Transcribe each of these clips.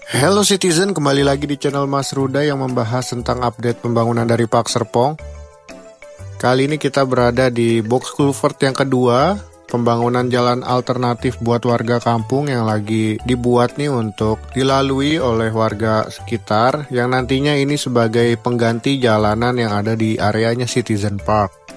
Hello Citizen, kembali lagi di channel Mas Ruda yang membahas tentang update pembangunan dari Park Serpong. Kali ini kita berada di box culvert yang kedua, pembangunan jalan alternatif buat warga kampung yang lagi dibuat nih untuk dilalui oleh warga sekitar, yang nantinya ini sebagai pengganti jalanan yang ada di areanya Citizen Park.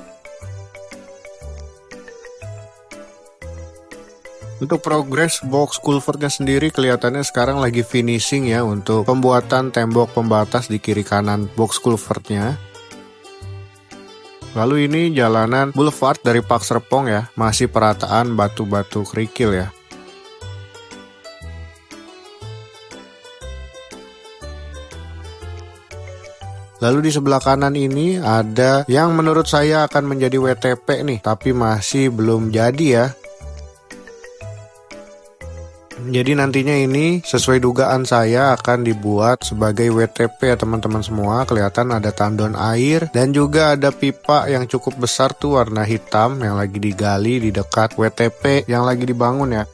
Untuk progres box culvertnya sendiri kelihatannya sekarang lagi finishing ya untuk pembuatan tembok pembatas di kiri kanan box culvertnya. Lalu ini jalanan boulevard dari Park Serpong ya, masih perataan batu-batu kerikil ya. Lalu di sebelah kanan ini ada yang menurut saya akan menjadi WTP nih, tapi masih belum jadi ya. Jadi nantinya ini sesuai dugaan saya akan dibuat sebagai WTP ya teman-teman semua. Kelihatan ada tandon air dan juga ada pipa yang cukup besar tuh warna hitam yang lagi digali di dekat WTP yang lagi dibangun ya.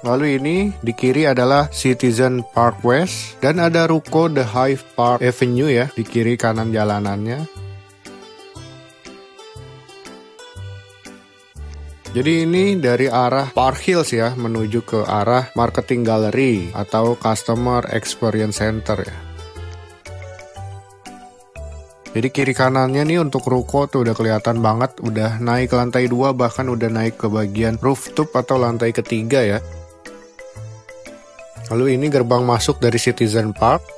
Lalu ini di kiri adalah Citizen Park West dan ada ruko The Hive Park Avenue ya di kiri kanan jalanannya. Jadi ini dari arah Park Hills ya, menuju ke arah Marketing Gallery atau Customer Experience Center ya. Jadi kiri kanannya nih untuk ruko tuh udah kelihatan banget, udah naik ke lantai 2, bahkan udah naik ke bagian rooftop atau lantai ketiga ya. Lalu ini gerbang masuk dari Citizen Park.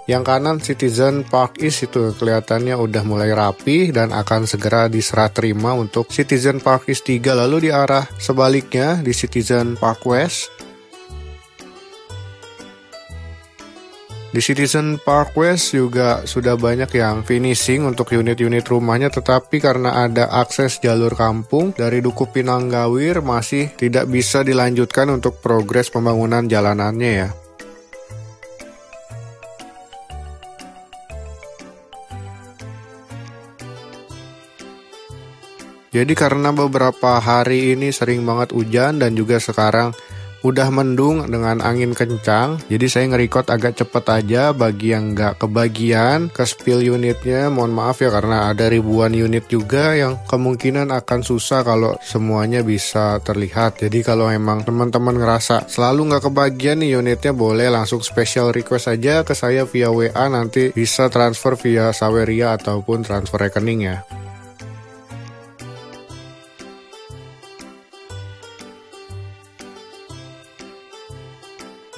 Yang kanan Citizen Park East itu kelihatannya udah mulai rapi dan akan segera diserah terima untuk Citizen Park East 3. Lalu di arah sebaliknya di Citizen Park West. Di Citizen Park West juga sudah banyak yang finishing untuk unit-unit rumahnya, tetapi karena ada akses jalur kampung dari Duku Pinanggawir masih tidak bisa dilanjutkan untuk progres pembangunan jalanannya ya. Jadi karena beberapa hari ini sering banget hujan dan juga sekarang udah mendung dengan angin kencang, jadi saya nge-record agak cepet aja. Bagi yang nggak kebagian ke spill unitnya, mohon maaf ya karena ada ribuan unit juga yang kemungkinan akan susah kalau semuanya bisa terlihat. Jadi kalau emang teman-teman ngerasa selalu nggak kebagian nih unitnya, boleh langsung special request aja ke saya via WA, nanti bisa transfer via Saweria ataupun transfer rekening ya.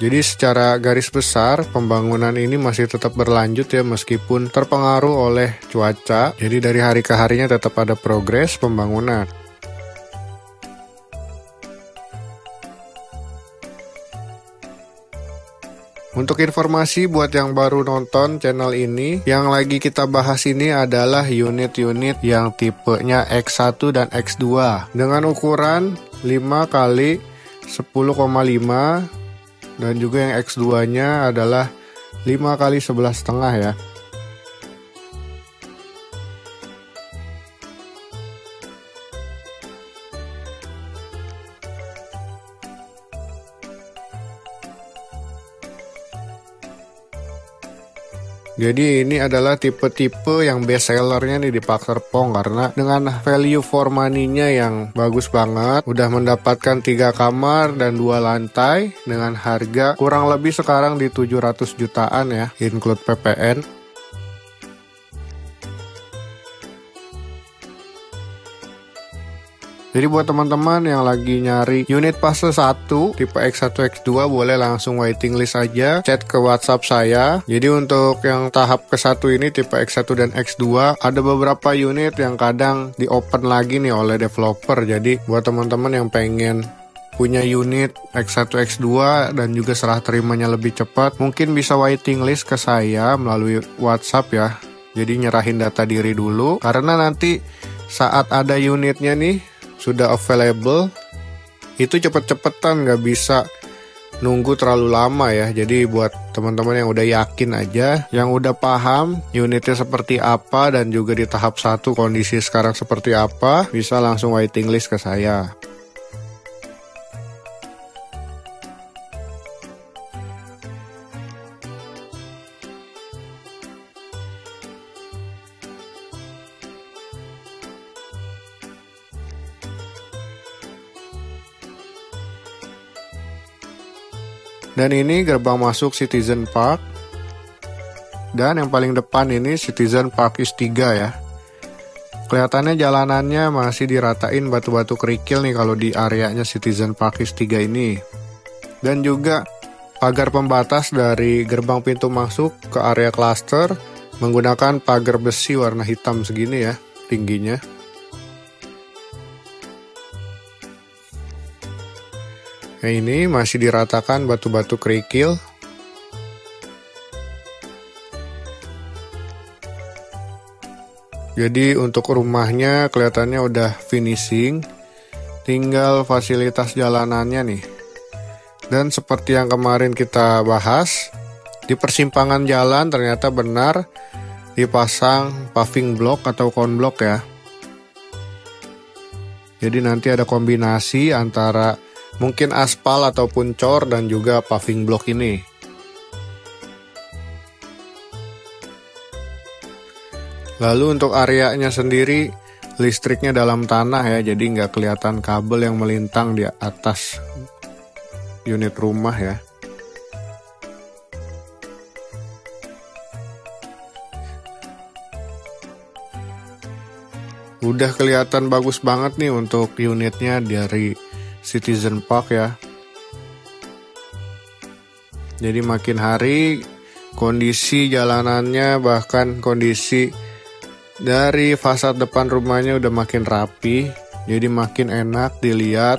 Jadi secara garis besar pembangunan ini masih tetap berlanjut ya meskipun terpengaruh oleh cuaca. Jadi dari hari ke harinya tetap ada progres pembangunan. Untuk informasi buat yang baru nonton channel ini, yang lagi kita bahas ini adalah unit-unit yang tipenya X1 dan X2 dengan ukuran 5 kali 10,5 dan juga yang X2-nya adalah 5 kali 11,5 ya. Jadi ini adalah tipe-tipe yang best sellernya nih di Park Serpong, karena dengan value for money-nya yang bagus banget, udah mendapatkan 3 kamar dan 2 lantai dengan harga kurang lebih sekarang di 700 jutaan ya, include PPN. Jadi buat teman-teman yang lagi nyari unit fase 1 tipe X1 X2 boleh langsung waiting list aja, chat ke WhatsApp saya. Jadi untuk yang tahap ke-1 ini tipe X1 dan X2 ada beberapa unit yang kadang di open lagi nih oleh developer. Jadi buat teman-teman yang pengen punya unit X1 X2 dan juga serah terimanya lebih cepat, mungkin bisa waiting list ke saya melalui WhatsApp ya. Jadi nyerahin data diri dulu, karena nanti saat ada unitnya nih sudah available, itu cepet-cepetan, nggak bisa nunggu terlalu lama ya. Jadi buat teman-teman yang udah yakin aja, yang udah paham unitnya seperti apa dan juga di tahap 1 kondisi sekarang seperti apa, bisa langsung waiting list ke saya. Dan ini gerbang masuk Citizen Park. Dan yang paling depan ini Citizen Park East 3 ya. Kelihatannya jalanannya masih diratain batu-batu kerikil nih kalau di areanya Citizen Park East 3 ini. Dan juga pagar pembatas dari gerbang pintu masuk ke area cluster menggunakan pagar besi warna hitam segini ya tingginya. Nah, ini masih diratakan batu-batu kerikil. Jadi untuk rumahnya kelihatannya udah finishing, tinggal fasilitas jalanannya nih. Dan seperti yang kemarin kita bahas, di persimpangan jalan ternyata benar dipasang paving block atau konblok ya. Jadi nanti ada kombinasi antara mungkin aspal ataupun cor dan juga paving block ini. Lalu untuk areanya sendiri, listriknya dalam tanah ya, jadi nggak kelihatan kabel yang melintang di atas unit rumah ya. Udah kelihatan bagus banget nih untuk unitnya dari Citizen Park ya. Jadi makin hari kondisi jalanannya bahkan kondisi dari fasad depan rumahnya udah makin rapi, jadi makin enak dilihat.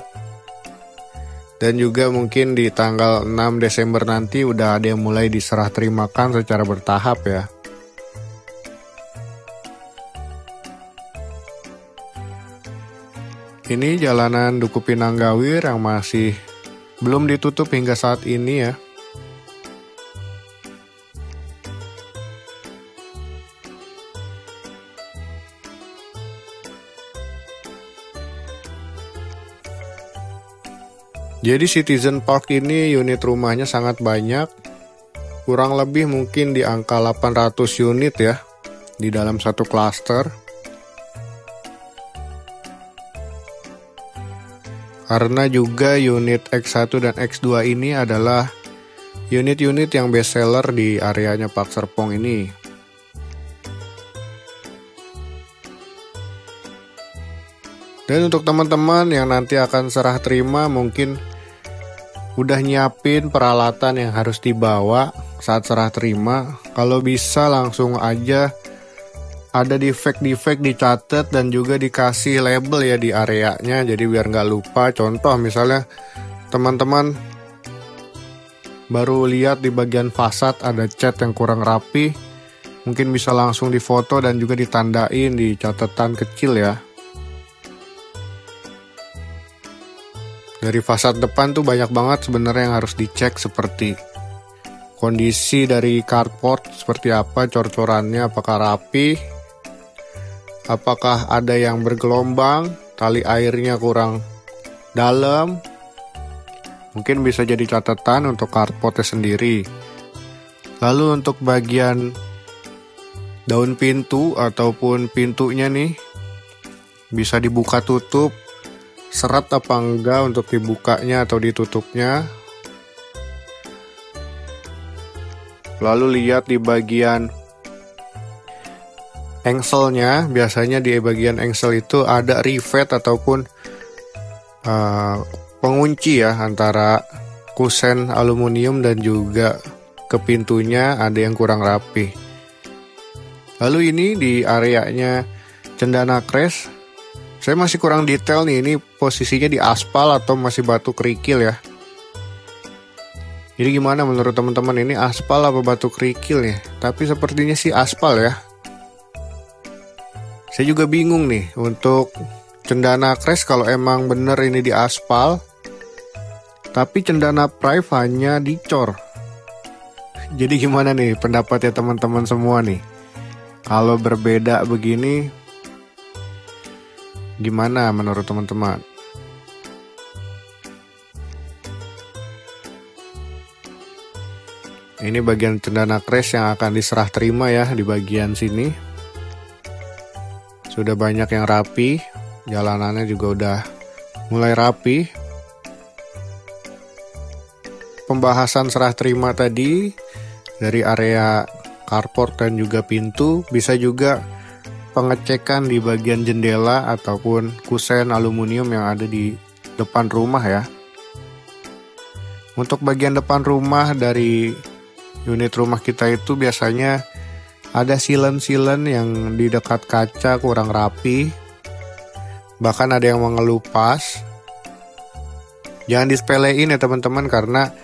Dan juga mungkin di tanggal 6 Desember nanti udah ada yang mulai diserah terimakan secara bertahap ya. Ini jalanan Duku Pinanggawir yang masih belum ditutup hingga saat ini ya. Jadi Citizen Park ini unit rumahnya sangat banyak, kurang lebih mungkin di angka 800 unit ya, di dalam satu klaster. Karena juga unit X1 dan X2 ini adalah unit-unit yang best seller di areanya Park Serpong ini. Dan untuk teman-teman yang nanti akan serah terima mungkin udah nyiapin peralatan yang harus dibawa saat serah terima. Kalau bisa langsung aja ada defect-defect dicatat dan juga dikasih label ya di areanya. Jadi biar nggak lupa. Contoh misalnya teman-teman baru lihat di bagian fasad ada cat yang kurang rapi. Mungkin bisa langsung difoto dan juga ditandain di catatan kecil ya. Dari fasad depan tuh banyak banget sebenarnya yang harus dicek seperti kondisi dari carport seperti apa, cor-corannya apakah rapi, apakah ada yang bergelombang, tali airnya kurang dalam. Mungkin bisa jadi catatan untuk carportnya sendiri. Lalu untuk bagian daun pintu ataupun pintunya nih bisa dibuka tutup. Seret apa enggak untuk dibukanya atau ditutupnya. Lalu lihat di bagian engselnya, biasanya di bagian engsel itu ada rivet ataupun pengunci ya antara kusen aluminium dan juga ke pintunya ada yang kurang rapi. Lalu ini di areanya Cendana Crest. Saya masih kurang detail nih, ini posisinya di aspal atau masih batu kerikil ya. Jadi gimana menurut teman-teman, ini aspal apa batu kerikil nih? Tapi sepertinya sih aspal ya. Saya juga bingung nih untuk Cendana Crest kalau emang bener ini di aspal. Tapi Cendana Prive hanya dicor. Jadi gimana nih pendapatnya teman-teman semua nih? Kalau berbeda begini, gimana menurut teman-teman? Ini bagian Cendana Crest yang akan diserah terima ya di bagian sini. Sudah banyak yang rapi, jalanannya juga udah mulai rapi. pembahasan serah terima tadi dari area carport dan juga pintu, bisa juga pengecekan di bagian jendela ataupun kusen aluminium yang ada di depan rumah ya. Untuk bagian depan rumah dari unit rumah kita itu biasanya ada silen-silen yang di dekat kaca kurang rapi, bahkan ada yang mengelupas. Jangan disepelein ya teman-teman, karena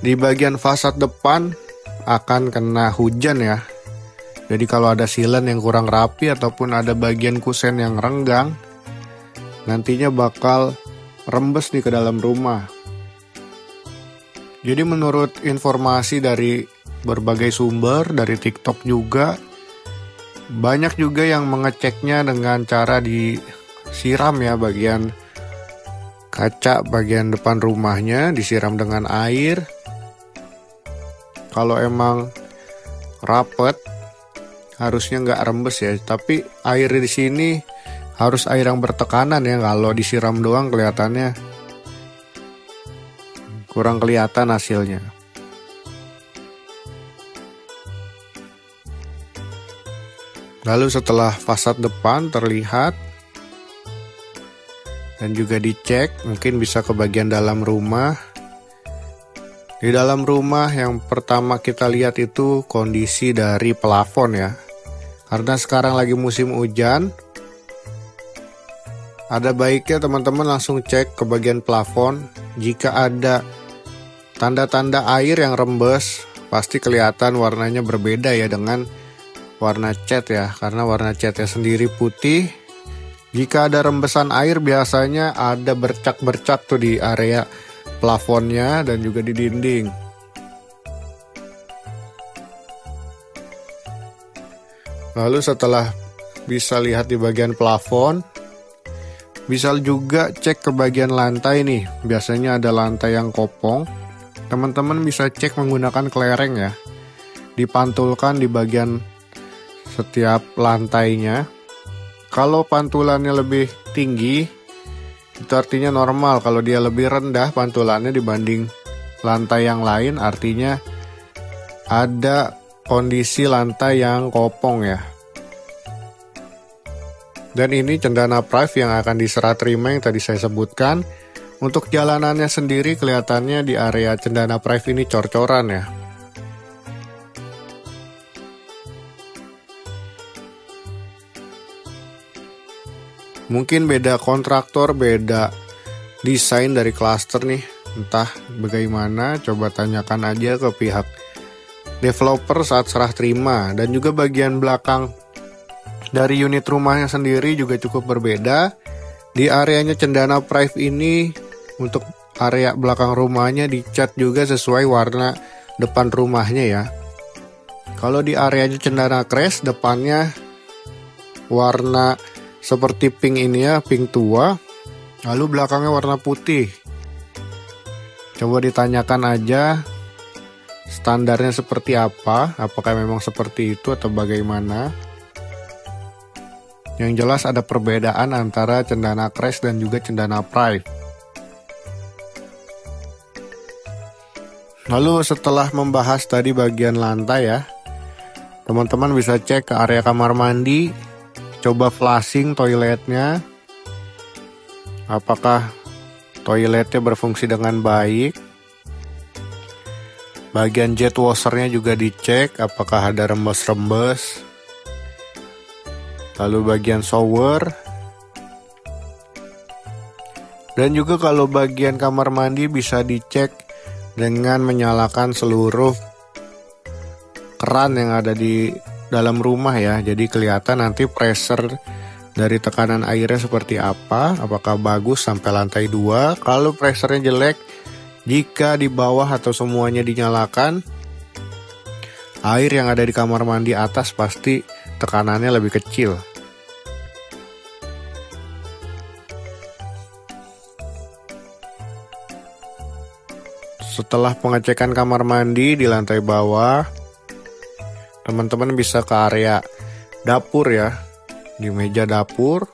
di bagian fasad depan akan kena hujan ya. Jadi kalau ada silen yang kurang rapi ataupun ada bagian kusen yang renggang, nantinya bakal rembes nih ke dalam rumah. Jadi menurut informasi dari berbagai sumber, dari TikTok juga, banyak juga yang mengeceknya dengan cara disiram ya bagian kaca bagian depan rumahnya, disiram dengan air. Kalau emang rapet harusnya nggak rembes ya, tapi air di sini harus air yang bertekanan ya. Kalau disiram doang kelihatannya kurang kelihatan hasilnya. Lalu setelah fasad depan terlihat dan juga dicek, mungkin bisa ke bagian dalam rumah. Di dalam rumah yang pertama kita lihat itu kondisi dari plafon ya. Karena sekarang lagi musim hujan, ada baiknya teman-teman langsung cek ke bagian plafon. Jika ada tanda-tanda air yang rembes, pasti kelihatan warnanya berbeda ya dengan warna cat ya. Karena warna catnya sendiri putih. Jika ada rembesan air biasanya ada bercak-bercak tuh di area plafonnya dan juga di dinding. Lalu setelah bisa lihat di bagian plafon, bisa juga cek ke bagian lantai nih. Biasanya ada lantai yang kopong. Teman-teman bisa cek menggunakan kelereng ya. Dipantulkan di bagian setiap lantainya. Kalau pantulannya lebih tinggi, itu artinya normal. Kalau dia lebih rendah pantulannya dibanding lantai yang lain, artinya ada kondisi lantai yang kopong ya. Dan ini cendana prive yang akan diserah terima yang tadi saya sebutkan. Untuk jalanannya sendiri kelihatannya di area cendana prive ini cor-coran ya. Mungkin beda kontraktor, beda desain dari klaster nih. Entah bagaimana, coba tanyakan aja ke pihak developer saat serah terima. Dan juga bagian belakang dari unit rumahnya sendiri juga cukup berbeda. Di areanya cendana prive ini, untuk area belakang rumahnya dicat juga sesuai warna depan rumahnya ya. Kalau di areanya cendana crash, depannya warna seperti pink ini ya, pink tua. Lalu belakangnya warna putih. Coba ditanyakan aja standarnya seperti apa, apakah memang seperti itu atau bagaimana. Yang jelas ada perbedaan antara cendana crash dan juga cendana prive. Lalu setelah membahas tadi bagian lantai ya, teman-teman bisa cek ke area kamar mandi. Coba flashing toiletnya, apakah toiletnya berfungsi dengan baik. Bagian jet washernya juga dicek, apakah ada rembes-rembes. Lalu bagian shower. Dan juga kalau bagian kamar mandi bisa dicek dengan menyalakan seluruh keran yang ada di dalam rumah ya. Jadi kelihatan nanti pressure dari tekanan airnya seperti apa, apakah bagus sampai lantai 2. Kalau pressure-nya jelek, jika di bawah atau semuanya dinyalakan, air yang ada di kamar mandi atas pasti tekanannya lebih kecil. Setelah pengecekan kamar mandi di lantai bawah, teman-teman bisa ke area dapur ya. Di meja dapur,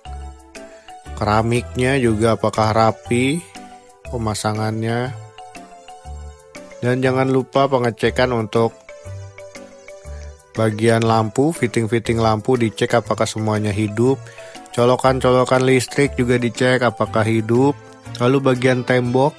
keramiknya juga apakah rapi pemasangannya. Dan jangan lupa pengecekan untuk bagian lampu, fitting-fitting lampu dicek apakah semuanya hidup. Colokan-colokan listrik juga dicek apakah hidup. Lalu bagian tembok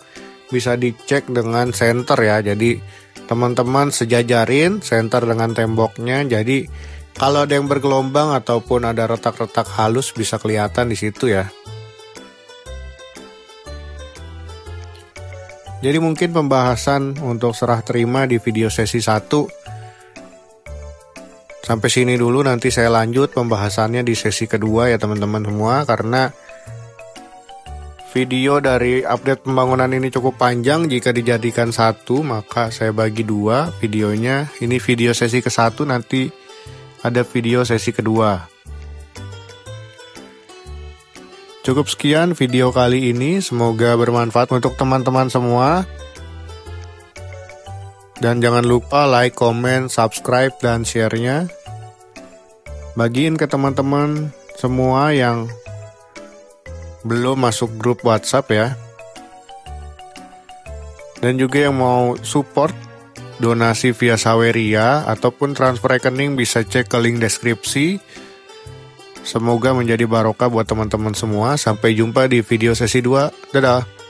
bisa dicek dengan senter ya. Jadi teman-teman sejajarin senter dengan temboknya. Jadi kalau ada yang bergelombang ataupun ada retak-retak halus bisa kelihatan di situ ya. Jadi mungkin pembahasan untuk serah terima di video sesi 1 sampai sini dulu, nanti saya lanjut pembahasannya di sesi kedua ya teman-teman semua, karena video dari update pembangunan ini cukup panjang. Jika dijadikan satu maka saya bagi dua videonya. Ini video sesi ke-1, nanti ada video sesi kedua. Cukup sekian video kali ini, semoga bermanfaat untuk teman-teman semua. Dan jangan lupa like, comment, subscribe, dan share-nya. Bagiin ke teman-teman semua yang belum masuk grup WhatsApp ya. Dan juga yang mau support donasi via Saweria ataupun transfer rekening bisa cek ke link deskripsi. Semoga menjadi barokah buat teman-teman semua. Sampai jumpa di video sesi 2. Dadah.